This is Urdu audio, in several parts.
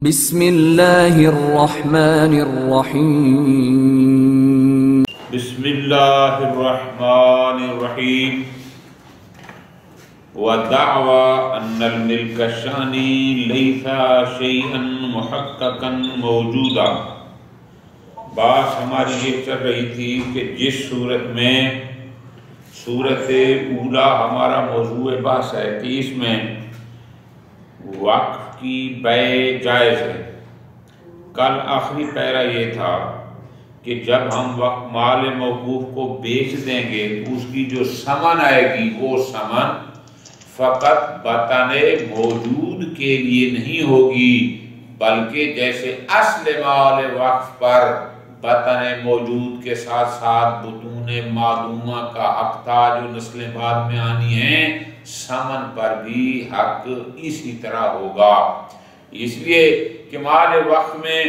بسم اللہ الرحمن الرحیم بسم اللہ الرحمن الرحیم وَدَعْوَى أَنَّ الْمِلْكَ الشَّانِي لَيْسَ شَيْئًا مُحَقَّقًا مَوْجُودًا۔ بات ہماری یہ چل رہی تھی کہ جس صورت میں صورت اولا ہمارا موضوع بحث ہے کہ اس میں وقف کی بیع جائز ہے۔ کل آخری پیرا یہ تھا کہ جب ہم وقف مال موقوف کو بیچ دیں گے تو اس کی جو ثمن آئے گی وہ ثمن فقط بطن موجود کے لیے نہیں ہوگی، بلکہ جیسے اصل مال وقف پر بطن موجود کے ساتھ ساتھ بطون معدومہ کا حق تھا جو نسل بعد میں آنی ہیں، ثمن پر بھی حق اسی طرح ہوگا۔ اس لیے کہ مال وقف میں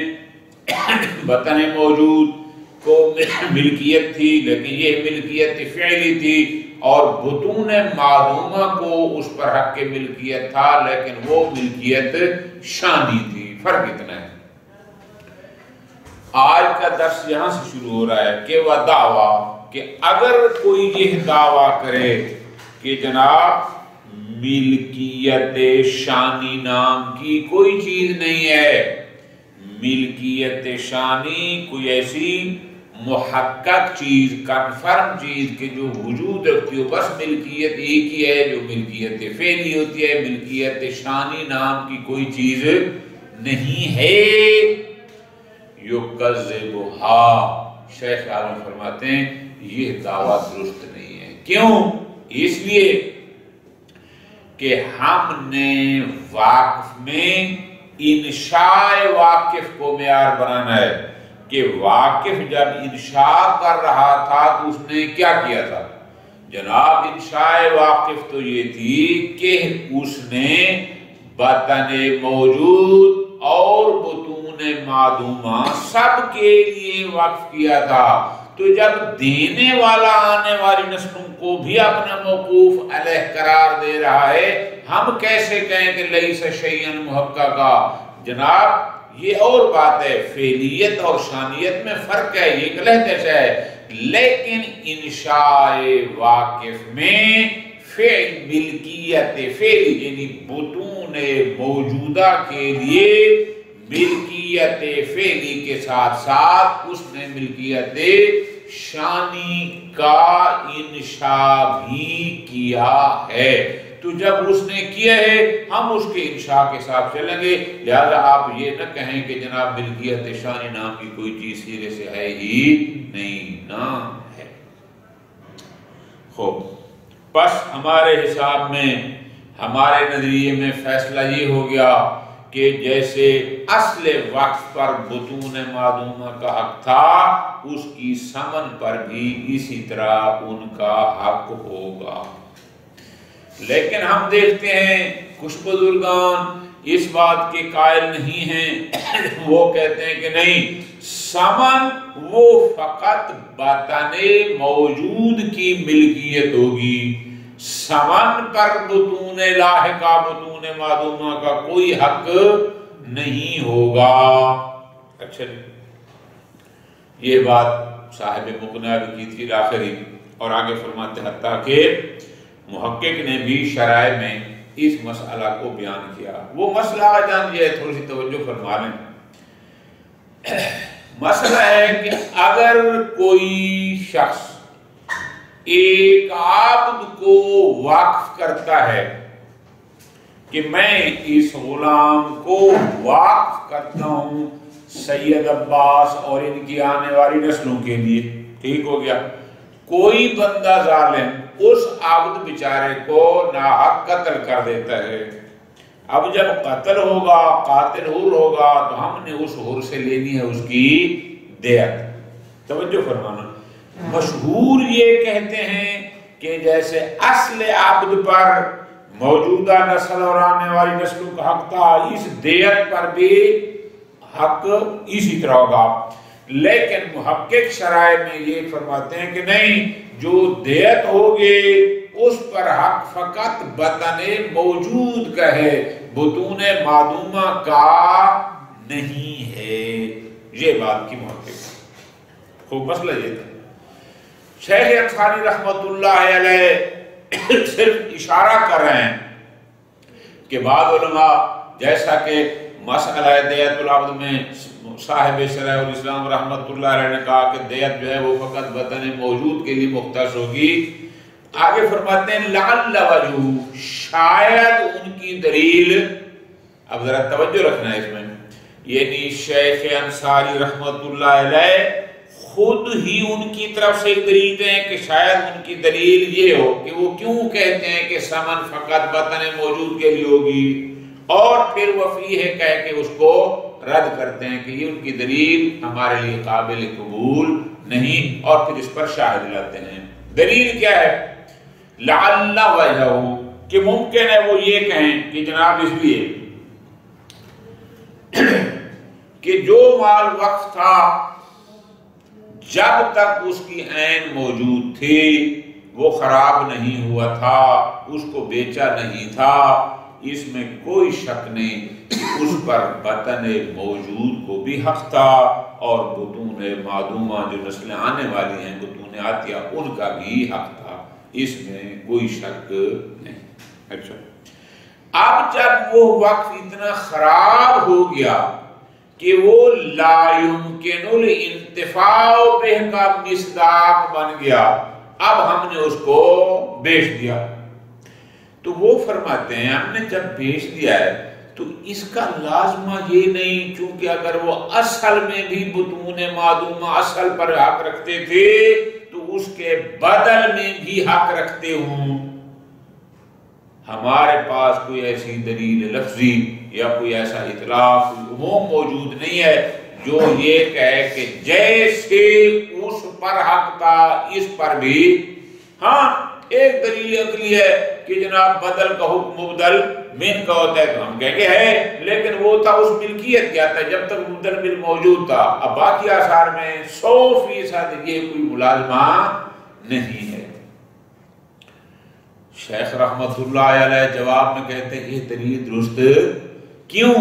بطن موجود کو ملکیت تھی، لیکن یہ ملکیت فعلی تھی، اور بطون معدومہ کو اس پر حق ملکیت تھا لیکن وہ ملکیت شانی تھی۔ فرق اتنا ہے۔ آج کا درس یہاں سے شروع ہو رہا ہے کہ وہ دعویٰ کہ اگر کوئی یہ دعویٰ کرے کہ جناب ملکیت شانی نام کی کوئی چیز نہیں ہے، ملکیت شانی کوئی ایسی محقق چیز، کنفرم چیز کہ جو وجود رکھتی ہو، بس ملکیت ایک ہی ہے جو ملکیت فعلی ہوتی ہے، ملکیت شانی نام کی کوئی چیز نہیں ہے، یکذبھا، شیخ عالم فرماتے ہیں یہ دعویٰ درست نہیں ہے۔ کیوں؟ اس لیے کہ ہم نے واقف میں انشاء واقف کو معیار بنانا ہے کہ واقف جب انشاء کر رہا تھا تو اس نے کیا کیا تھا؟ جناب انشاء واقف تو یہ تھی کہ اس نے بطن موجود اور بطون معدومہ سب کے لیے وقف کیا تھا، تو جب دینے والا آنے والی نسلوں کو بھی اپنا موقوف علیہ قرار دے رہا ہے، ہم کیسے کہیں کہ لیس شیئا محققا؟ جناب یہ اور بات ہے، فعلیت اور شانیت میں فرق ہے، یہ غلط ہے، لیکن انشاء واقف میں فعل ملکیت فعلی یعنی بطون موجودہ کے لیے ملکیت فعلی کے ساتھ ساتھ اس نے ملکیت شانی کا انشاء بھی کیا ہے۔ تو جب اس نے کیا ہے ہم اس کے انشاء کے ساتھ چلیں گے، لہذا آپ یہ نہ کہیں کہ جناب ملکیت شانی نام کی کوئی چیز سیرے سے ہے ہی نہیں، نہ ہے۔ خوب، پس ہمارے حساب میں، ہمارے نظریے میں فیصلہ یہ ہو گیا کہ جیسے اصل وقف پر بطون معدومہ کا حق تھا، اس کی ثمن پر بھی اسی طرح ان کا حق ہوگا۔ لیکن ہم دیکھتے ہیں کچھ بزرگان اس بات کے قائل نہیں ہیں، وہ کہتے ہیں کہ نہیں، ثمن وہ فقط بطن موجود کی ملکیت ہوگی، ثمن پر بطون لاحقہ بطون معدومہ کا کوئی حق نہیں ہوگا۔ اچھا، یہ بات صاحب مقنع کی تھی آخری، اور آگے فرماتے ہیں حتیٰ کہ محقق نے بھی شرائع میں اس مسئلہ کو بیان کیا۔ وہ مسئلہ جان یہ ہے، تھوڑی سی توجہ فرما لیں۔ مسئلہ ہے کہ اگر کوئی شخص ایک عبد کو وقف کرتا ہے کہ میں اس غلام کو وقف کرتا ہوں سید عباس اور ان کی آنے والی نسلوں کے لیے، ٹھیک ہو گیا، کوئی بندہ ظالم اس عبد بیچارے کو ناحق قتل کر دیتا ہے، اب جب قتل ہوگا، قاتل حر ہوگا، تو ہم نے اس حر سے لینی ہے اس کی دیت۔ توجہ فرمانا، مشہور یہ کہتے ہیں کہ جیسے اصل عبد پر موجودہ نسل اور آنے والی نسلوں کا حق تھا، اس دیت پر بھی حق اسی طرح ہوگا، لیکن محقق شرائع میں یہ فرماتے ہیں کہ نہیں، جو دیت ہوگی اس پر حق فقط بطن موجود کا ہے، بطون معدومہ کا نہیں ہے. یہ بات کی محقق خوب مسئلہ یہ تھا. شیخ انصاری رحمت اللہ علیہ صرف اشارہ کر رہے ہیں کہ بعض علماء جیسا کہ مسئلہ دیت العبد میں صاحب شرح الاسلام رحمت اللہ علیہ نے کہا کہ دیت جو ہے وہ فقط بدن موجود کے لیے مختص ہوگی. آگے فرماتے ہیں لعل وجہ، شاید ان کی دلیل، اب ذرا توجہ رکھنا ہے اس میں، یعنی شیخ انصاری رحمت اللہ علیہ خود ہی ان کی طرف سے دلیل دیں کہ شاید ان کی دلیل یہ ہو کہ وہ کیوں کہتے ہیں کہ سمن فقط بطن موجود کے لیے ہوگی، اور پھر وہ فیہ کہہ کے اس کو رد کرتے ہیں کہ یہ ان کی دلیل ہمارے لیے قابل قبول نہیں، اور پھر اس پر شاہد لاتے ہیں. دلیل کیا ہے؟ لعل وجہ، کہ ممکن ہے وہ یہ کہیں کہ جناب اس لیے کہ جو مال وقف تھا جب تک اس کی عین موجود تھی وہ خراب نہیں ہوا تھا، اس کو بیچا نہیں تھا، اس میں کوئی شک نہیں کہ اس پر بطن موجود کو بھی حق تھا اور بطون معدومہ جو نسلیں آنے والی ہیں بطون آتیہ ان کا بھی حق تھا، اس میں کوئی شک نہیں. اچھا، اب جب وہ وقف اتنا خراب ہو گیا کہ وہ لا يمكن الانتفاع بہ کا مصداق بن گیا، اب ہم نے اس کو بیچ دیا، تو وہ فرماتے ہیں ہم نے جب بیچ دیا ہے تو اس کا لازمہ یہ نہیں چونکہ اگر وہ اصل میں بھی بطون معدومہ اصل پر حق رکھتے تھے تو اس کے بدل میں بھی حق رکھتے ہوں. ہمارے پاس کوئی ایسی دلیل لفظی یا کوئی ایسا اطلاق عموم موجود نہیں ہے جو یہ کہے کہ جیسے اس پر حق تھا اس پر بھی. ہاں ایک دلیل عقلی ہے کہ جناب بدل کا حکم مبدل من کا ہوتا ہے تو ہم کہیں گے ہے، لیکن وہ تھا اس ملکیت کیا تھا جب تک مبدل من موجود تھا. اب باقی آثار میں 100% یہ کوئی ملازمہ نہیں ہے. شیخ رحمت اللہ علیہ جواب میں کہتے ہیں یہ دلیل درست کیوں؟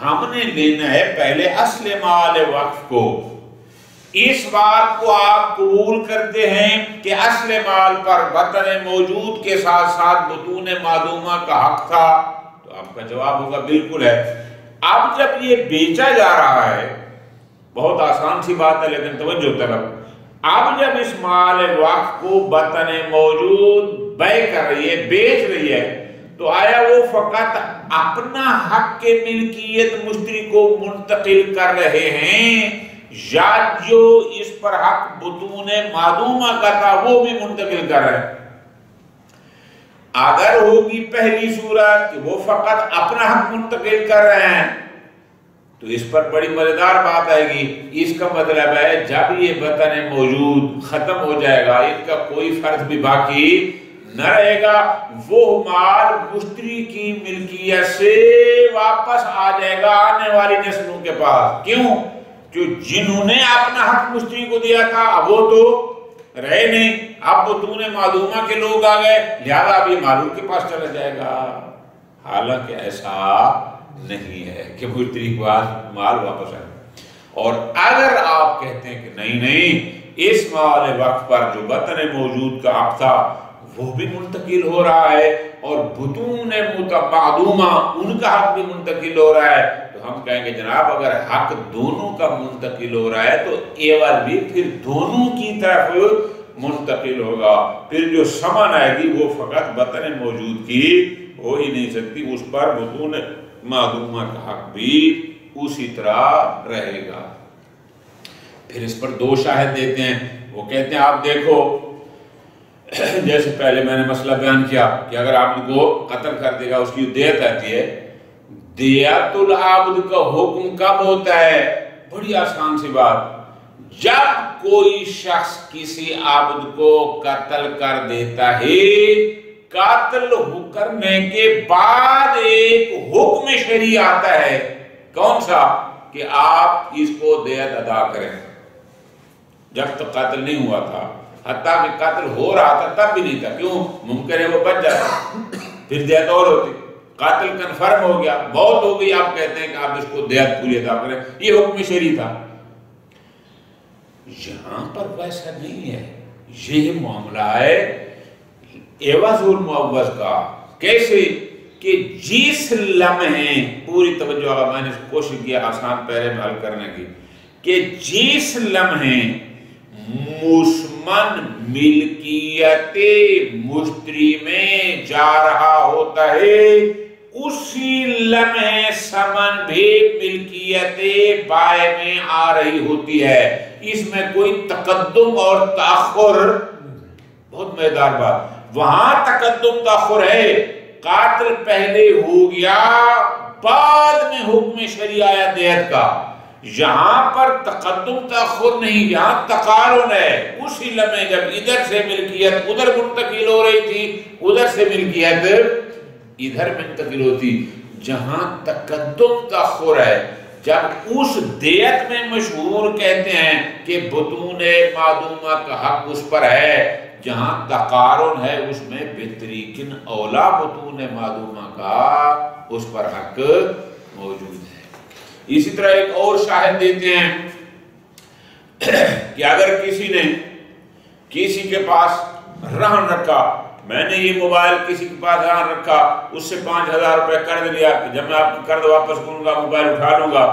ہم نے لینا ہے پہلے اصل مال وقف کو. اس بات کو آپ قبول کرتے ہیں کہ اصل مال پر بطن موجود کے ساتھ ساتھ بطون معدومہ کا حق تھا، تو آپ کا جواب ہوگا بالکل ہے. اب جب یہ بیچا جا رہا ہے، بہت آسان سی بات ہے لیکن توجہ طرف، اب جب اس مال وقف کو بطن موجود بیع کر رہی ہے، بیچ رہی ہے، تو آیا وہ فقط اپنا حق کے ملکیت مشتری کو منتقل کر رہے ہیں یا جو اس پر حق بطون معدومہ کا تھا وہ بھی منتقل کر رہے ہیں؟ اگر ہوگی پہلی صورت کہ وہ فقط اپنا حق منتقل کر رہے ہیں تو اس پر بڑی مزیدار بات آئے گی. اس کا مطلب ہے جب یہ بطن موجود ختم ہو جائے گا، ان کا کوئی فرد بھی باقی نہ رہے گا، وہ مال مشتری کی ملکیت سے واپس آ جائے گا آنے والی نسلوں کے پاس. کیوں؟ جو جنہوں نے اپنا حق مشتری کو دیا تھا وہ تو رہے نہیں، اب بطون معدومہ کے لوگ آ گئے، لہذا اب یہ مالک کے پاس چلا جائے گا. حالانکہ ایسا نہیں ہے کہ مشتری کے پاس مال واپس آئے. اور اگر آپ کہتے ہیں کہ نہیں اس مال وقف پر جو بطن موجود کا حق تھا وہ بھی منتقل ہو رہا ہے اور بطون معدومہ ان کا حق بھی منتقل ہو رہا ہے، تو ہم کہیں گے جناب اگر حق دونوں کا منتقل ہو رہا ہے تو ایوز بھی پھر دونوں کی طرف منتقل ہوگا. پھر جو ثمن آئے گی وہ فقط بطن موجود کی ہو ہی نہیں سکتی، اس پر بطون معدومہ کا حق بھی اسی طرح رہے گا. پھر اس پر دو شاہد دیتے ہیں. وہ کہتے ہیں آپ دیکھو جیسے پہلے میں نے مسئلہ بیان کیا کہ اگر آپ کو قتل کر دے گا اس کی دیت آتی ہے. دیت العبد کا حکم کب ہوتا ہے؟ بڑی آسان سی بات، جب کوئی شخص کسی عبد کو قتل کر دیتا ہے، قتل کرنے کے بعد ایک حکم شرعی آتا ہے. کون سا؟ کہ آپ اس کو دیت ادا کریں. جب تک قتل نہیں ہوا تھا، حتیٰ کہ قتل ہو رہا تھا تب بھی نہیں تھا. کیوں؟ ممکن ہے وہ بچ جاتا پھر دیت اور ہوتی. قاتل کنفرم ہو گیا، موت ہو گئی، آپ کہتے ہیں کہ آپ اس کو دیت پوری ادا کریں، یہ حکم شرعی تھا۔ یہاں پر ویسا نہیں ہے، یہ معاملہ ہے عوض المعوض کا۔ کیسے کہ جس لمحے، پوری توجہ آگا، میں نے کوشش کیا آسان پہلے میں حل کرنے کی، کہ جس لمحے مسمن ملکیت مشتری میں جا رہا ہوتا ہے، اسی لمحے سمن بھی ملکیت بائع میں آ رہی ہوتی ہے۔ اس میں کوئی تقدم اور تاخر، بہت مزیدار بات، وہاں تقدم تاخر ہے، قاتل پہلے ہو گیا، بعد میں حکم شرعی آیا دیت کا۔ یہاں پر تقدم تاخر نہیں، یہاں تقارن ہے۔ اسی لمحے جب ادھر سے ملکیت ادھر منتقل ہو رہی تھی، ادھر سے ملکیت ادھر منتقل ہوتی، جہاں تقدم تاخر ہے، جب اس دیت میں مشہور کہتے ہیں کہ بطون معدومہ کا حق اس پر ہے، جہاں تقارن ہے اس میں بہتریکن اولا بطون معدومہ کا اس پر حق موجود ہے۔ اسی طرح ایک اور شاہد دیتے ہیں کہ اگر کسی نے کسی کے پاس رہن رکھا، میں نے یہ موبائل کسی کے پاس رہن رکھا، اس سے 5000 روپے قرض لیا کہ جب میں آپ کی قرض واپس کروں گا موبائل اٹھا لوں گا،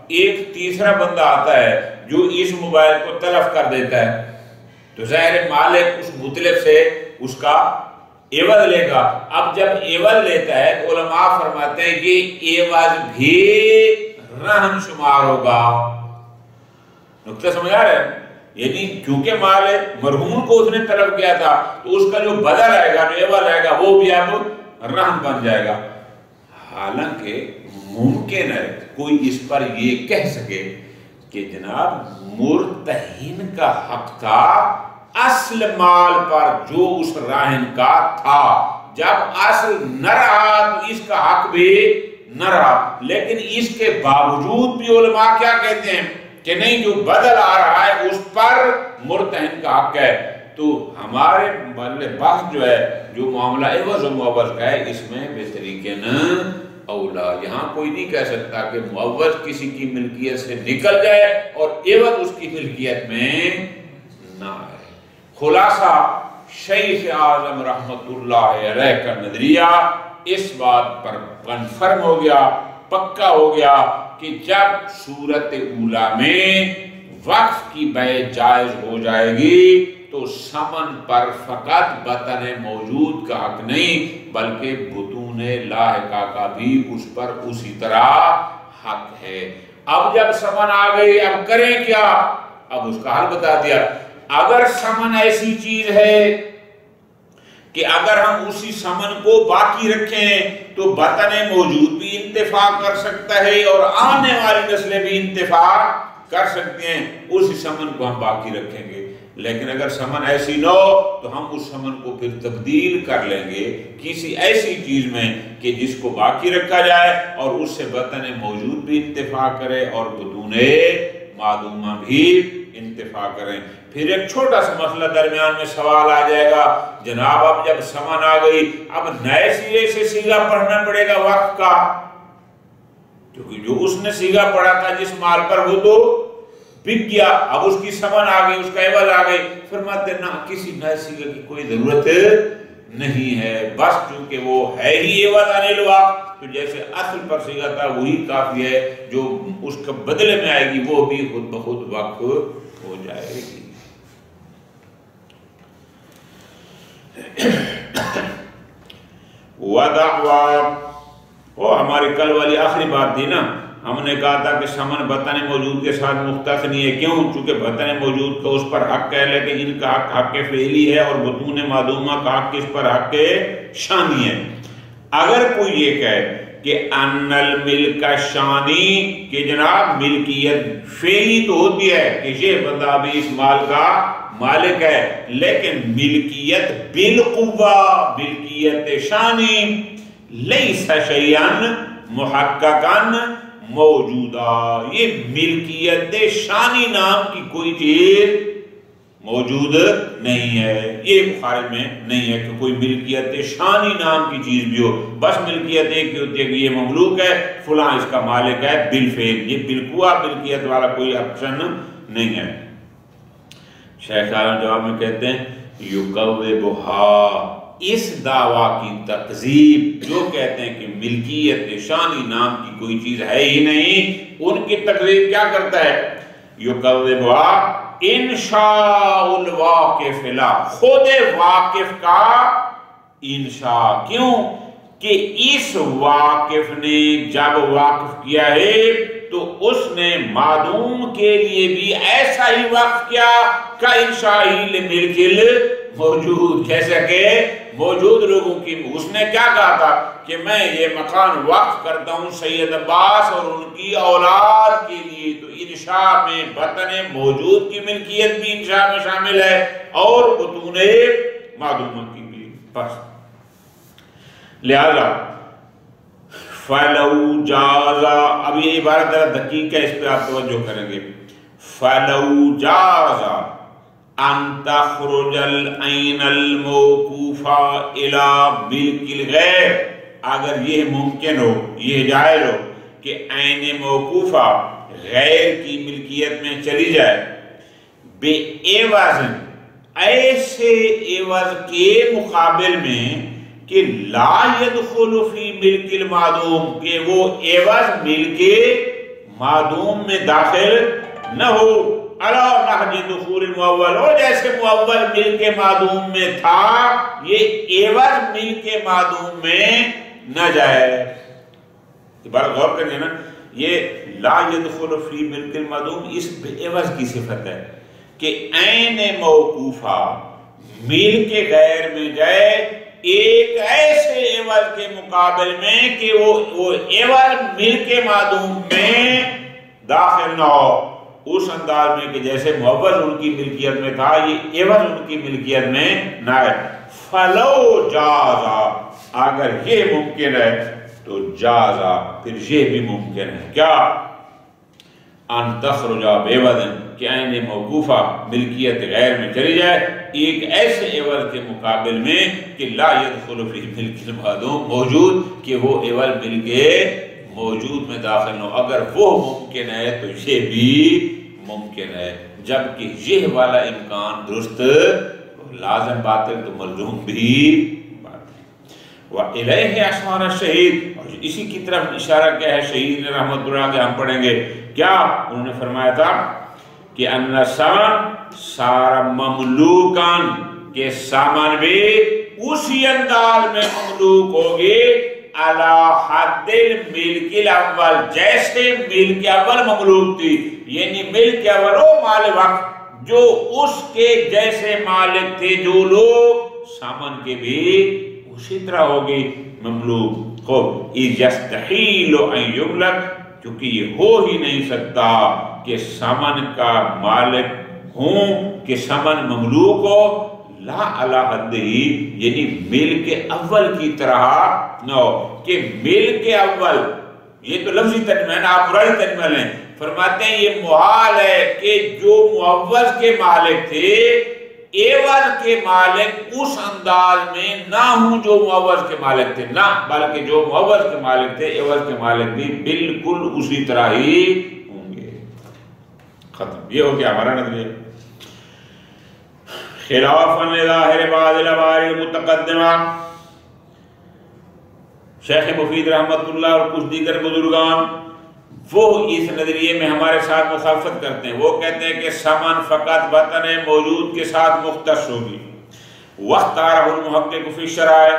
ایک تیسرا بندہ آتا ہے جو اس موبائل کو تلف کر دیتا ہے، تو ظاہر مالک اس متلف سے اس کا عوض لے گا۔ اب جب عوض لیتا ہے تو علماء فرماتے ہیں کہ عوض بھی رہن شمار ہوگا۔ نقطہ سمجھ آ رہا ہے؟ یعنی کیونکہ مال مرہون کو اس نے طلب کیا تھا تو اس کا جو بدل آئے گا، جو عوض آئے گا، وہ بھی اب رہن بن جائے گا۔ حالانکہ ممکن ہے کوئی اس پر یہ کہہ سکے کہ جناب مرتہن کا حق تھا اصل مال پر جو اس راہن کا تھا، جب اصل نہ رہا تو اس کا حق بھی نہ رہا، لیکن اس کے باوجود بھی علماء کیا کہتے ہیں کہ نہیں، جو بدل آ رہا ہے اس پر مرتہن کا حق ہے۔ تو ہمارے بحث جو ہے، جو معاملہ عوض و معوض کا ہے، اس میں بہتریکن اولا، یہاں کوئی نہیں کہہ سکتا کہ معوض کسی کی ملکیت سے نکل جائے اور عوض اس کی ملکیت میں نہ آئے۔ خلاصہ شیخ اعظم رحمت اللہ علیہ کا نظریہ اس بات پر کنفرم ہو گیا، پکا ہو گیا کہ جب صورت اولا میں وقف کی بیع جائز ہو جائے گی تو ثمن پر فقط بطن موجود کا حق نہیں بلکہ بطون لاحقہ کا بھی اس پر اسی طرح حق ہے۔ اب جب ثمن آ گئی، اب کریں کیا؟ اب اس کا حل بتا دیا۔ اگر ثمن ایسی چیز ہے کہ اگر ہم اسی ثمن کو باقی رکھیں تو بطن موجود بھی انتفاع کر سکتا ہے اور آنے والی نسلیں بھی انتفاع کر سکتے ہیں، اسی ثمن کو ہم باقی رکھیں گے۔ لیکن اگر ثمن ایسی نہ ہو تو ہم اس ثمن کو پھر تبدیل کر لیں گے کسی ایسی چیز میں کہ جس کو باقی رکھا جائے اور اس سے بطن موجود بھی انتفاع کرے اور بطون معدومہ بھی انتفاع کریں۔ پھر ایک چھوٹا سا مسئلہ درمیان میں سوال آ جائے گا، جناب اب جب ثمن آ گئی اب نئے سرے سے صیغہ پڑھنا پڑے گا وقف کا، کیونکہ جو اس نے صیغہ پڑھا تھا جس مال پر وہ تو بک گیا، اب اس کی ثمن آ گئی، اس کا عوض آ گئی۔ فرماتے ہیں نہ، کسی نئے صیغے کی کوئی ضرورت نہیں ہے، بس چونکہ وہ ہے ہی عوض عن الوقف، تو جیسے اصل پر صیغہ تھا وہی کافی ہے، جو اس کے بدلے میں آئے گی وہ بھی خود بخود وقف ہو جائے گی۔ وہ ہماری کل والی آخری بات تھی نا، ہم نے کہا تھا کہ ثمن بطن موجود کے ساتھ مختص نہیں ہے، کیوں؟ چونکہ بطن موجود کا اس پر حق ہے، لیکن ان کا حق حق فعلی ہے اور بطون معدومہ کا حق اس پر حق شانی ہے۔ اگر کوئی یہ کہے کہ ان الملک شانی، کہ جناب ملکیت فعلی تو ہوتی ہے کہ یہ بندہ بھی اس مال کا مالک ہے، لیکن ملکیت بالقوہ، ملکیت شانی لیس شیئا محققا موجودہ، یہ ملکیت شانی نام کی کوئی چیز موجود نہیں ہے، یہ خارج میں نہیں ہے کہ کوئی ملکیت شانی نام کی چیز بھی ہو، بس ملکیت ایک ہی ہوتی ہے کہ یہ مملوک ہے، فلاں اس کا مالک ہے بالفعل، یہ بالقوہ ملکیت والا کوئی آپشن نہیں ہے۔ شیخ عالم جواب میں کہتے ہیں یُقَوِّبُہَا، اس دعویٰ کی تکذیب، جو کہتے ہیں کہ ملکیت شانی نام کی کوئی چیز ہے ہی نہیں، ان کی تکذیب کیا کرتا ہے؟ یُقَوِّبُہَا انشاء الواقف لا، خود واقف کا انشاء، کیوں کہ اس واقف نے جب واقف کیا ہے تو اس نے معدوم کے لیے بھی ایسا ہی وقف کیا کا انشائی لملکل موجود، جیسا کہ موجود لوگوں کی، اس نے کیا کہا تھا کہ میں یہ مکان وقف کرتا ہوں سید عباس اور ان کی اولاد کے لیے، تو انشاء میں بطن موجود کی ملکیت بھی انشاء میں شامل ہے اور بطون معدوم کی بھی، بس لہذا فَلَوْ جَازَ، اب یہ عبارت ذرا دقیق ہے، اس پہ آپ توجہ کریں گے، فَلَوْ جَازَ أَن تَخْرُجَ الْعَيْنَ الْمَوْقُوفَ إِلَى مِلْكِ الْغَيْرِ، اگر یہ ممکن ہو، یہ جائز ہو کہ عین موقوفہ غیر کی ملکیت میں چلی جائے، بے عوض، ایسے عوض کے مقابل میں کہ لا يدخل فی ملک المعدوم، کہ وہ عوض ملک معدوم میں داخل نہ ہو، علی نحو دخول المؤول، اور جیسے مؤول ملک معدوم میں تھا یہ عوض ملک معدوم میں نہ جائے۔ عبارت غور کریں نا، یہ لا يدخل فی ملک المعدوم اس عوض کی صفت ہے کہ عین موقوفہ ملک غیر میں جائے ایک ایسے عوض کے مقابل میں کہ وہ عوض ملک معدوم میں داخل نہ ہو، اس انداز میں کہ جیسے معوض ان کی ملکیت میں تھا یہ عوض ان کی ملکیت میں نہ ہے۔ فَلَوْ جَازَ، اگر یہ ممکن ہے تو جازا، پھر یہ بھی ممکن ہے، کیا؟ ان تخرج بعوض، کہ عین موقوفہ ملکیت غیر میں چلی جائے ایک ایسے عوض کے مقابل میں کہ لا يدخل فی ملک المعدوم موجود، کہ وہ عوض ملک موجود میں داخل ہو، اگر وہ ممکن ہے تو یہ بھی ممکن ہے، جبکہ یہ والا امکان درست لازم باطل تو ملزوم بھی باطل۔ وَإِلَيْهِ أَشْعَرَ الشَّهِيدُ، اور اسی کی طرف اشارہ کیا ہے شہید نے رحمت اللہ علیہ، ہم پڑھیں گے کیا انہوں نے فرمایا تھا کہ ان سامان سارا مملوکان، کہ سامان بھی اسی انداز میں مملوک ہوگی علی حد الملک الاول، جیسے ملک اول مملوک تھی، یعنی ملک اول وہ مال وقت جو اس کے جیسے مالک تھے جو لوگ، سامان کے بھی اسی طرح ہوگی مملوک۔ خوب یستحیل ان یملک، کیونکہ یہ ہو ہی نہیں سکتا کہ سامان کا مالک ہوں، کہ سامان مملوک ہو لا علی حد ہی، یعنی ملک اول کی طرح نہ ہو، کہ ملک اول، یہ تو لفظی ترجمہ ہے نا، آپ برای ترجمہ لیں، فرماتے ہیں یہ محال ہے کہ جو معوض کے مالک تھے عوض کے مالک اس انداز میں نہ ہوں جو معوض کے مالک تھے، نہ بلکہ جو معوض کے مالک تھے عوض کے مالک بھی بالکل اسی طرح ہی ہوں گے۔ ختم، یہ ہو گیا ہمارا نظریہ۔ خلافاً لظاہر بعض العبارات المتقدمہ، شیخ مفید رحمت اللہ اور کچھ دیگر بزرگان وہ اس نظریے میں ہمارے ساتھ مخالفت کرتے ہیں، وہ کہتے ہیں کہ سامان فقط بطن موجود کے ساتھ مختص ہوگی۔ واختارہ المحقق فی الشرائع،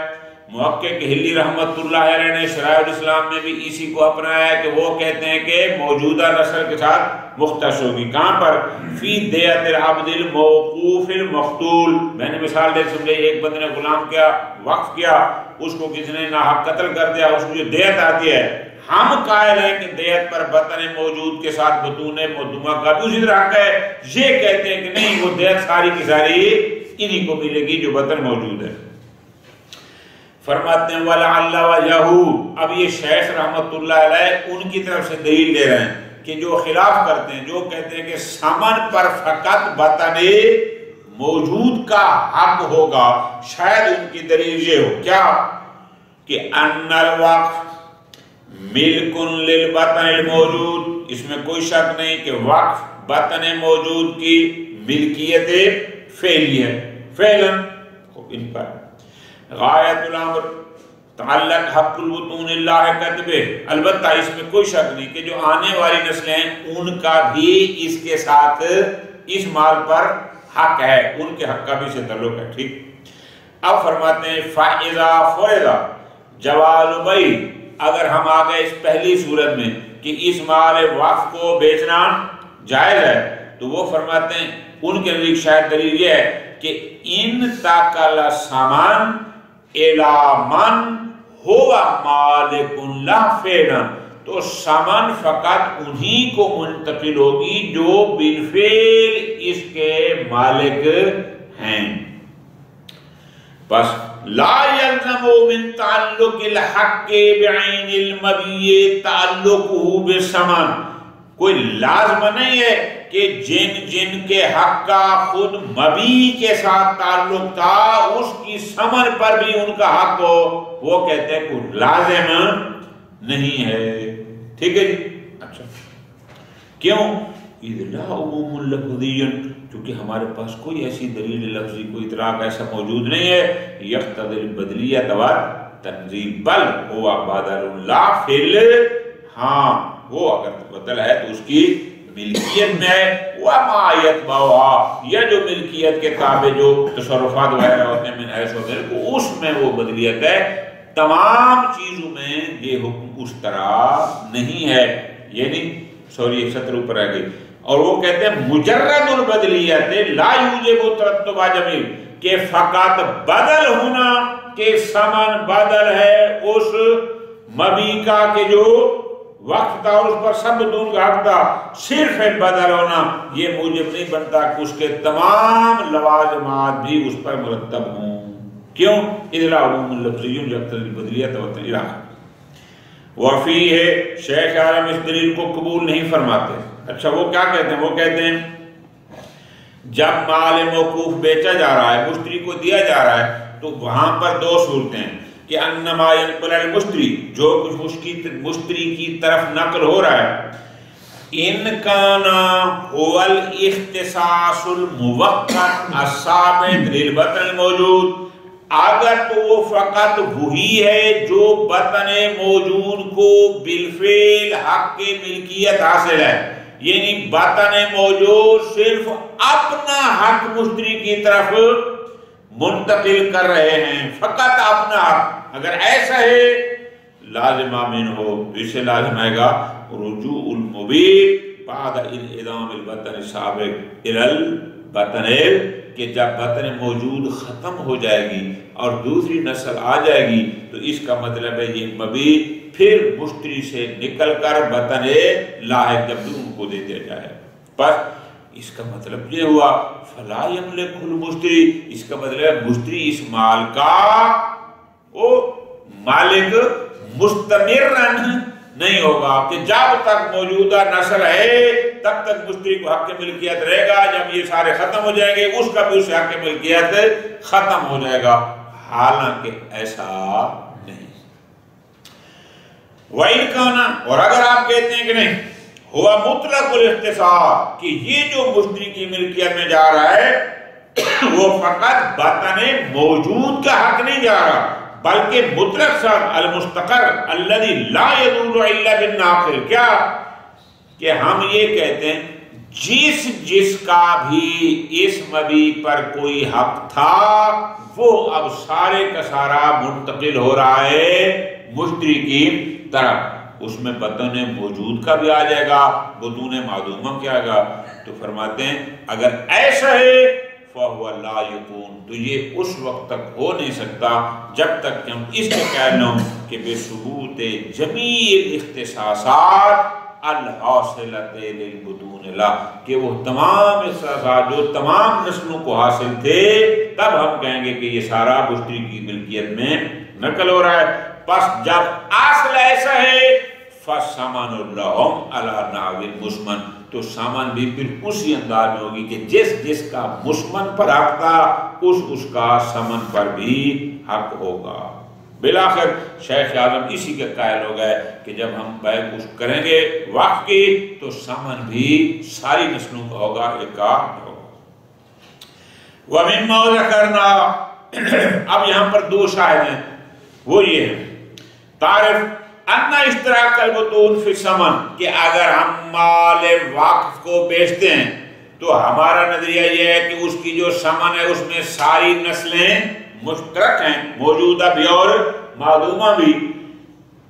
محقق ہلی رحمت اللہ علیہ نے شرائع الاسلام میں بھی اسی کو اپنایا ہے کہ وہ کہتے ہیں کہ موجودہ نسل کے ساتھ مختص ہوگی۔ کہاں پر؟ فی دیت العبد الموقوف المقتول، میں نے مثال دے سمجھے، ایک بندے نے غلام کیا، وقف کیا، اس کو کسی نے ناحق قتل کر دیا، اس کو جو دیت آتی ہے، ہم قائل ہیں کہ دیت پر بطن موجود کے ساتھ بطون مدمہ کا بھی اسی طرح حق ہے، یہ کہتے ہیں کہ نہیں وہ دیت ساری کی ساری انہی کو ملے گی جو بطن موجود ہے۔ فرماتے ہیں وَلَعَلَّ وَجَهُ، اب یہ شیخ رحمت اللہ علیہ ان کی طرف سے دلیل دے رہے ہیں کہ جو خلاف کرتے ہیں، جو کہتے ہیں کہ سمن پر فقط بطن موجود کا حق ہوگا، شاید ان کی دلیل یہ ہو کیا کہ ان الوقف ملک للبطن الموجود، اس میں کوئی شک نہیں کہ وقف بطن موجود کی ملکیت فعلی ہے فعلاً. ان پر غایت الامر تعلق حق البطون اللہ کتبہ، البتہ اس میں کوئی شک نہیں کہ جو آنے والی نسلیں ہیں ان کا بھی اس کے ساتھ اس مال پر حق ہے، ان کے حق کا بھی سے تعلق ہے. ٹھیک. اب فرماتے ہیں فَإِذَا فُرِضَ جواز بَيْعِ، اگر ہم آگئے اس پہلی صورت میں کہ اس مال وقف کو بیچنا جائز ہے، تو وہ فرماتے ہیں ان کے نزدیک شاید دلیل یہ ہے کہ ان تاکل سامان الامن ہوا مالک لا فعلا، تو سامان فقط انہی کو منتقل ہوگی جو بالفعل اس کے مالک ہیں. بس لا يلزم من تعلق الحق بعین المبیع تعلقہ بالثمن، کوئی لازم نہیں ہے کہ جن کے حق کا خود مبیع کے ساتھ تعلق تھا اس کی ثمن پر بھی ان کا حق ہو، وہ کہتے ہیں کوئی لازم نہیں ہے. ٹھیک ہے جی. اچھا کیوں؟ اذ لا عموم لفظی، کیونکہ ہمارے پاس کوئی ایسی دلیل لفظی کوئی اطلاق ایسا موجود نہیں ہے یقتضی البدلیۃ والتنزیل، بل ہوا بدل لا فعل، ہاں وہ اگر بدل ہے تو اس کی ملکیت میں ہے، وما یتبعها، یا جو ملکیت کے تابع جو تصرفات وغیرہ ہوتے ہیں من حیث وغیرہ اس میں وہ بدلیت ہے. تمام چیزوں میں یہ حکم اس طرح نہیں ہے. یعنی سوری ایک سطر اوپر آ گئی. اور وہ کہتے ہیں مجرد البدلیت لا یوجب ترتب جمیل، کہ فقط بدل ہونا کہ ثمن بدل ہے اس مبیع کا کہ جو وقت تھا اور اس پر سب دون کا حق تھا، صرف بدل ہونا یہ موجب نہیں بنتا کہ اس کے تمام لوازمات بھی اس پر مرتب ہوں. کیوں؟ اذا عموم لفظی یقتضی البدلیۃ والتنزیل. وفی ہے شیخ عالم اس دلیل کو قبول نہیں فرماتے. اچھا وہ کیا کہتے ہیں؟ وہ کہتے ہیں جب مال موقوف بیچا جا رہا ہے، مشتری کو دیا جا رہا ہے، تو وہاں پر دو صورتیں ہیں کہ انما ينقل المشتری، جو کچھ مشتری کی طرف نقل ہو رہا ہے، ان کانا هو الاختصاص الموقت الثابت للبطن الموجود، اگر تو وہ فقط وہی ہے جو بطن موجود کو بالفعل حق کی ملکیت حاصل ہے، یعنی بطن موجود صرف اپنا حق مشتری کی طرف منتقل کر رہے ہیں، فقط اپنا حق. اگر ایسا ہے لازم آمین ہو تو اسے لازم آئے گا رجوع المبیع بعد انعدام البطن السابق الى البطن، کہ جب بطن موجود ختم ہو جائے گی اور دوسری نسل آ جائے گی تو اس کا مطلب ہے یہ مبیع پھر مشتری سے نکل کر بطن لاحق جب ان کو دے دیا جائے. پر اس کا مطلب یہ ہوا فلا یملک المشتری، اس کا مطلب ہے مشتری اس مال کا وہ مالک مستمرن نہیں ہوگا کہ جب تک موجودہ نسل ہے تب تک مشتری کو حق ملکیت رہے گا، جب یہ سارے ختم ہو جائیں گے اس کا بھی اس حق ملکیت ختم ہو جائے گا. حالانکہ ایسا نہیں. وَإِنْ كَانَ، اور اگر آپ کہتے ہیں کہ نہیں ہوا مطلق الاختصاص، کہ یہ جو مشتری کی ملکیت میں جا رہا ہے وہ فقط بطن موجود کا حق نہیں جا رہا بلکہ مطلق سا المستقر الذي لا يدور الا بالناقل، کیا کہ ہم یہ کہتے ہیں جس کا بھی اس مبیع پر کوئی حق تھا وہ اب سارے کا سارا منتقل ہو رہا ہے مشتری کی طرف. اس میں بطن موجود کا بھی آ جائے گا، بدون معدومہ کیا آئے گا. تو فرماتے ہیں اگر ایسا ہے فَهُوَ لَا يَكُونُ، تو یہ اس وقت تک ہو نہیں سکتا جب تک کہ ہم اس کے قائل نہ ہوں کہ بثبوت جمیع الاختصاصات الحاصلۃ للبطون لا، کہ وہ تمام اختصاصات جو تمام نسلوں کو حاصل تھے تب ہم کہیں گے کہ یہ سارا مشتری کی ملکیت میں نقل ہو رہا ہے. پس جب اصل ایسا ہے فَسَمَنُ لَهُمْ عَلَى نَحْوِ الْمُسْمَنِ، تو سامان بھی پھر اسی انداز میں ہوگی کہ جس کا مسمن پر حق تھا اس کا سمن پر بھی حق ہوگا۔ بالآخر شیخ اعظم اسی کے قائل ہو گئے کہ جب ہم بیع کچھ کریں گے وقف کی تو سمن بھی ساری نسلوں کا ہوگا، ایک کا ہوگا۔ وَمِمَّا ذَكَرْنَا، اب یہاں پر دو شاہد ہیں، وہ یہ ہے تعریف اَنَّ اشتراک البطون فی الثمن، کہ اگر ہم مال وقف کو بیچتے ہیں تو ہمارا نظریہ یہ ہے کہ اس کی جو ثمن ہے اس میں ساری نسلیں مشترک ہیں، موجودہ بھی اور معدومہ بھی۔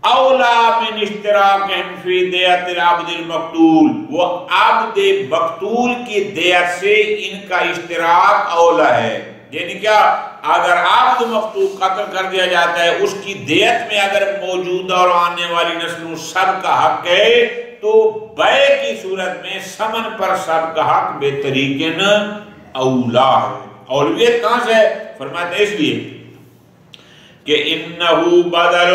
اولا من اشتراک فی دیت العبد المقتول، وہ عبد مقتول کی دیت سے ان کا اشتراک اولا ہے۔ یعنی کیا، اگر عبد مقتول قتل کر دیا جاتا ہے اس کی دیت میں اگر موجودہ اور آنے والی نسلوں سب کا حق ہے تو بیع کی صورت میں ثمن پر سب کا حق بے طریقن اولا ہے۔ اولویت کہاں سے ہے؟ فرماتے ہیں اس لیے کہ انہو بدل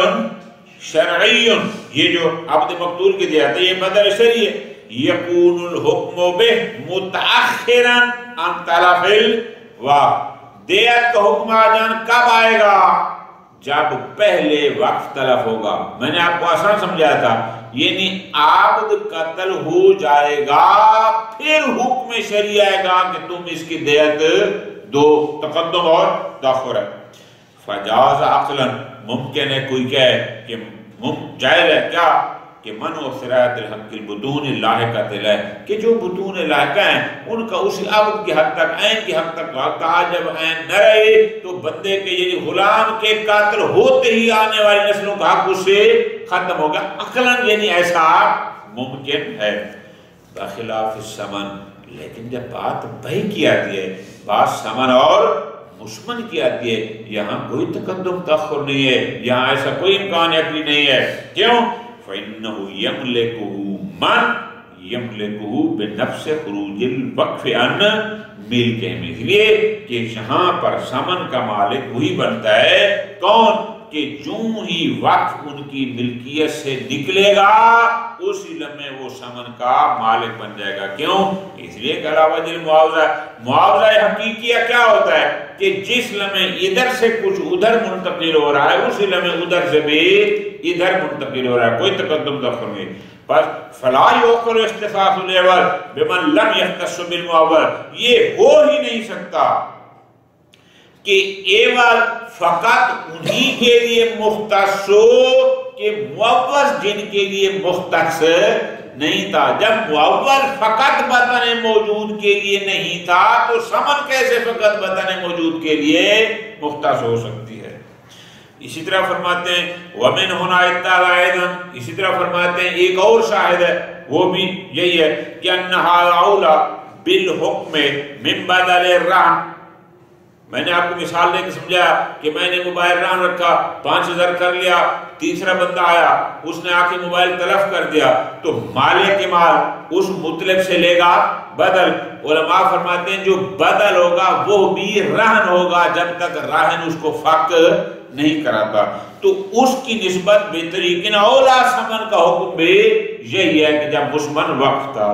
شرعی، یہ جو عبد مقتول کی دیت ہے یہ بدل شرعی ہے، یکون الحکم بہ متأخرا عن طرف الوقت، دیت کا حکم آجان کب آئے گا؟ جب پہلے وقف تلف ہوگا۔ میں نے آپ کو آسان سمجھایا تھا، یعنی عبد قتل ہو جائے گا پھر حکم شرعی آئے گا کہ تم اس کی دیت دو، تقدم اور تاخر ہے۔ فجاز عقلا، ممکن ہے کوئی کہے کہ جائز ہے کیا کہ منع سرایت الحق البطون لاحقۃ ہے، کہ جو بطون لاحقہ ہیں ان کا اسی عبد کی حد تک، عین کی حد تک وقت آ، جب عین نہ رہے تو بندے کے یعنی غلام کے قاتل ہوتے ہی آنے والی نسلوں کا حق اس سے ختم ہوگا۔ عقلاً یعنی ایسا ممکن ہے۔ بخلاف الثمن، لیکن جب بات بیع کی آتی ہے، بات ثمن اور مسمن کی آتی ہے، یہاں کوئی تقدم تاخر نہیں ہے، یہاں ایسا کوئی امکان عقلی نہیں ہے۔ کیوں؟ فَإِنَّهُ يَمْلِكُهُ مَنْ يَمْلِكُهُ بِنَفْسِ خُرُوجِ الْوَقْفِ عَنْ مِلْكِهِ، اس لیے کہ یہاں پر ثمن کا مالک وہی بنتا ہے، کون؟ کہ جو ہی وقف ان کی ملکیت سے نکلے گا اسی لمحے وہ ثمن کا مالک بن جائے گا۔ کیوں؟ اس لیے کہ علاوہ جل معاوضہ، معاوضہ حقیقیہ کیا ہوتا ہے کہ جس لمحے ادھر سے کچھ ادھر منتقل ہو رہا ہے اسی لمحے ادھر سے بھی ادھر منتقل ہو رہا ہے، کوئی تقدم تاخر نہیں۔ بس فلا یعقل اختصاص العوض بمن لم یختص بالمعوض، یہ ہو ہی نہیں سکتا کہ عوض فقط انہی کے لیے مختص ہو کہ معوض جن کے لیے مختص نہیں تھا۔ جب معوض فقط بدن موجود کے لیے نہیں تھا تو ثمن کیسے فقط بدن موجود کے لیے مختص ہو سکتی ہے؟ اسی طرح فرماتے ہیں وَمِنْ هُنَا اتَّالَ اَيْضًا، اسی طرح فرماتے ہیں ایک اور شاہد ہے وہ بھی یہی ہے کہ أَنَّهَا أَوْلَى بِالْحُكْمِ مِنْ بَدَلِ الرَّهْنِ۔ میں نے آپ کو مثال دے کے سمجھایا کہ میں نے موبائل رہن رکھا، 5000 کر لیا، تیسرا بندہ آیا اس نے آ کے موبائل تلف کر دیا تو مالک مال اس مطلب سے لے گا بدل۔ علماء فرماتے ہیں جو بدل ہوگا وہ بھی رہن ہوگا جب تک راہن اس کو فق نہیں کراتا، تو اس کی نسبت بطریقین اولا ثمن کا حکم بھی یہی ہے کہ جب مسمن وقف تھا۔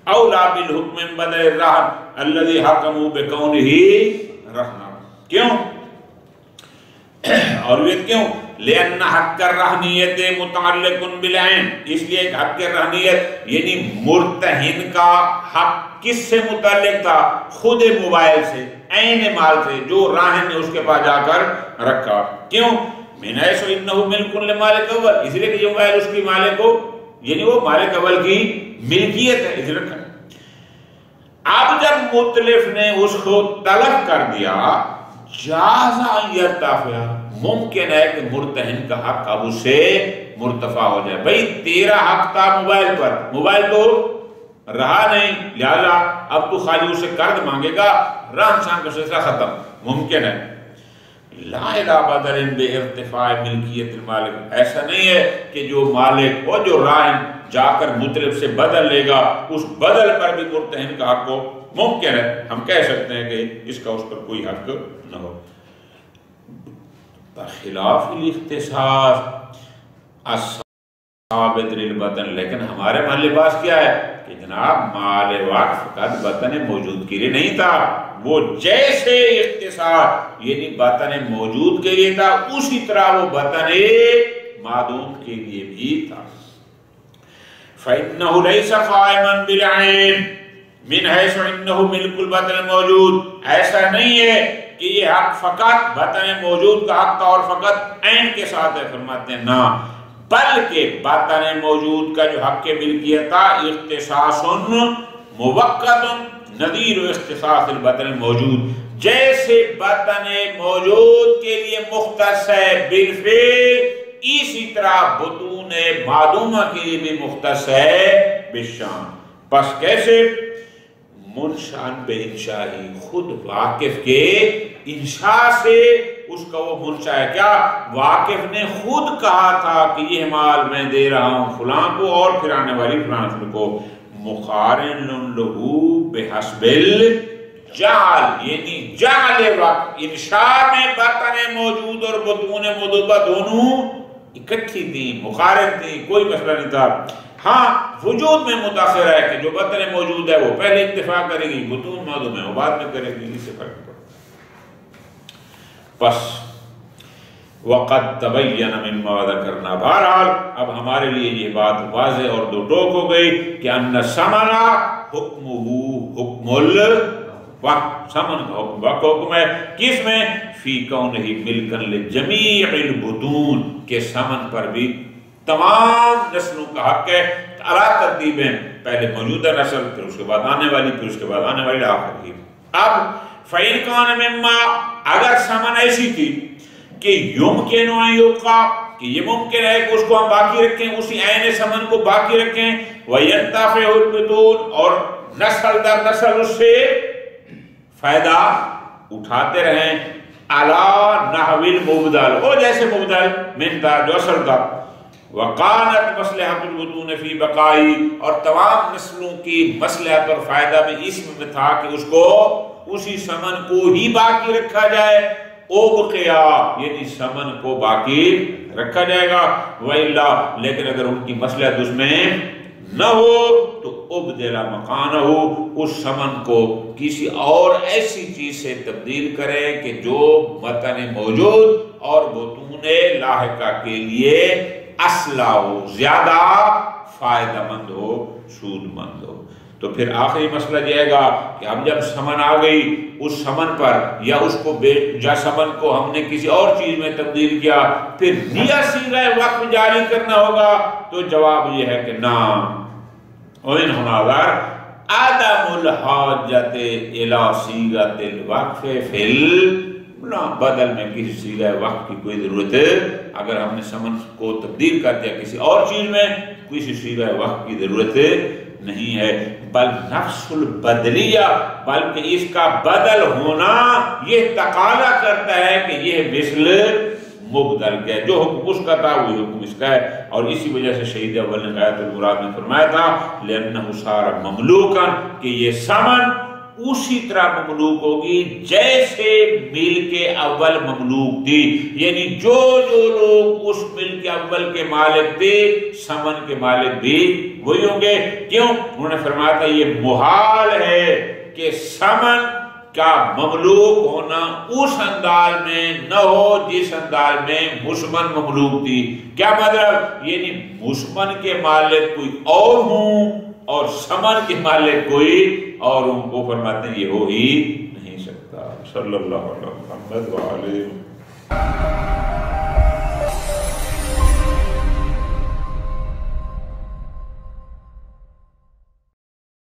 اولا بالحکم من بدل الرہن الذی حکموا بکونہ رہنا۔ کیوں؟ اور یہ کیوں؟ لأن حق الرہنیت متعلق بالعین، اس لیے کہ حق الرہنیت یعنی مرتہن کا حق کس سے متعلق تھا؟ خود موبائل سے، عین مال سے جو راہن نے اس کے پاس جا کر رکھا۔ کیوں؟ من حیث انہ ملک لمالک اول، اس لیے کہ یہ موبائل اس کی مالک ہو، یعنی وہ مالک اول کی ملکیت ہے، اس لیے رکھا۔ اب جب مطلف نے اس کو طلب کر دیا جازا یرتفع، ممکن ہے کہ مرتہن کا حق اب اس سے مرتفع ہو جائے۔ بھئی تیرا حق تھا موبائل پر، موبائل تو رہا نہیں، لہذا اب تو خالی اسے قرض مانگے گا، رہن سہن کا سلسلہ ختم۔ ممکن ہے لا الى بدل بارتفاع ملکیت المالک، ایسا نہیں ہے کہ جو مالک اور جو راہن جا کر مطلب سے بدل لے گا اس بدل پر بھی مرتہن کا حق ہو۔ ممکن ہے، ہم کہہ سکتے ہیں کہ اس کا اس پر کوئی حق نہ ہو۔ بخلاف الاختصاص ثابت للبطن، لیکن ہمارے محل لباس کیا ہے کہ جناب مال وقف فقط بطن موجود کے لیے نہیں تھا، وہ جیسے اختصاص یعنی بطن موجود کے لیے تھا اسی طرح وہ بطن معدوم کے لیے بھی تھا۔ فَإِنَّهُ لَيْسَ قَائِمًا بِالْعَيْنِ مِنْ حَيْثُ إِنَّهُ مِلْكُ الْبَطَنِ الْمَوْجُودِ، ایسا نہیں ہے کہ یہ حق فقط بطن موجود کا حق تھا اور فقط عین کے ساتھ ہے، فرماتے ہیں نا، بلکہ بطن موجود کا جو حق ملکیت تھا اختصاص موقت نظیر اختصاص البطن الموجود، جیسے بطن موجود کے لیے مختص ہے بالفعل، اسی طرح بطون معدومہ کے لیے بھی مختص ہے بالشان۔ پس کیسے؟ منشان بے انشائی، خود واقف کے انشاء سے اس کا وہ منشا ہے۔ کیا؟ واقف نے خود کہا تھا کہ یہ مال میں دے رہا ہوں فلاں کو اور پھر آنے والی فلاں کو، مقارن لہو بحسب الجعل، یعنی جعل وقت انشاء میں بطن موجود اور بطون موجودہ دونوں اکٹھی تھی، مقارن تھی، کوئی مسئلہ نہیں تھا۔ ہاں وجود میں متاثر ہے کہ جو بطن موجود ہے وہ پہلے انتفاع کرے گی، بطون معدوم ہے وہ بعد میں کرے گی، اس سے فرق پڑتا۔ پس وقد تبین مما ذکرنا، بہرحال اب ہمارے لیے یہ بات واضح اور دو ٹوک ہو گئی کہ ان ثمنا حکمہ حکم الوقف، ثمن کا حکم وقف حکم ہے، کس میں؟ فی کونہ ملکن لجمیع البطون، کے ثمن پر بھی تمام نسلوں کا حق ہے، اعلیٰ ترتیبیں، پہلے موجودہ نسل، پھر اس کے بعد آنے والی، پھر اس کے بعد آنے والی آخر کی۔ اب فَإِنْ كَانَ مِمَّا، اگر ثمن ایسی تھی کہ یمکن ان یبقى، کہ یہ ممکن ہے کہ اس کو ہم باقی رکھیں، اسی عین ثمن کو باقی رکھیں، وَيَنْتَفِعُ الْبُطُونُ، اور نسل در نسل اس سے فائدہ اٹھاتے رہیں، عَلَى نَحْوِ الْمُبْدَلِ، وہ جیسے مبدل من تھا جو اصل تھا، وَقَانَتْ مَصْلِحَةُ الْبُطُونِ فِي بَقَائِ، اور تمام نسلوں کی مصلحت اور فائدہ بھی اس میں تھا کہ اس کو اسی ثمن کو ہی باقی رکھا جائے، اوبقیا یعنی ثمن کو باقی رکھا جائے گا، وَإِلَّا، لیکن اگر ان کی مصلحت اس میں نہ ہو تو ابدلا مکانہ، اس ثمن کو کسی اور ایسی چیز سے تبدیل کرے کہ جو بطن موجود اور بطون لاحقہ کے لیے اصلہ ہو، زیادہ فائدہ مند ہو، سود مند ہو۔ تو پھر آخری مسئلہ یہ ہے گا کہ اب جب ثمن آ گئی، اس ثمن پر یا اس کو یا ثمن کو ہم نے کسی اور چیز میں تبدیل کیا، پھر نیا صیغہ وقف جاری کرنا ہوگا، تو جواب یہ ہے کہ نام وَإِنْ هُنَاظَرْ عَدَمُ الْحَاجَّةِ إِلَى صِيغَةِ الْوَقْفِ فِي بدل میں کسی صیغہ وقف کی کوئی ضرورت ہے، اگر ہم نے ثمن کو تبدیل کر دیا کسی اور چیز میں، کسی صیغہ وقف کی ضرورت نہیں ہے، بل نفس البدلیہ، بلکہ اس کا بدل ہونا یہ تقاضا کرتا ہے کہ یہ مثل مبدل کا ہے، جو حکم اس کا تھا وہی حکم اس کا ہے، اور اسی وجہ سے شہید اول نے غایۃ المراد میں فرمایا تھا لِأَنَّهُ صَارَ مَمْلُوكًا، کہ یہ ثمن اسی طرح مملوک ہوگی جیسے ملک اول مملوک تھی، یعنی جو لوگ اس ملک اول کے مالک تھے ثمن کے مالک بھی وہی ہوں گے۔ کیوں؟ انہوں نے فرمایا تھا یہ محال ہے کہ ثمن کا مملوک ہونا اس انداز میں نہ ہو جس انداز میں مسمن مملوک تھی۔ کیا مطلب؟ یعنی مسمن کے مالک کوئی اور ہوں اور ثمن کے مالک کوئی اور ان کو فرماتے ہیں یہ ہو ہی نہیں سکتا۔ صلی اللہ علیہ وسلم۔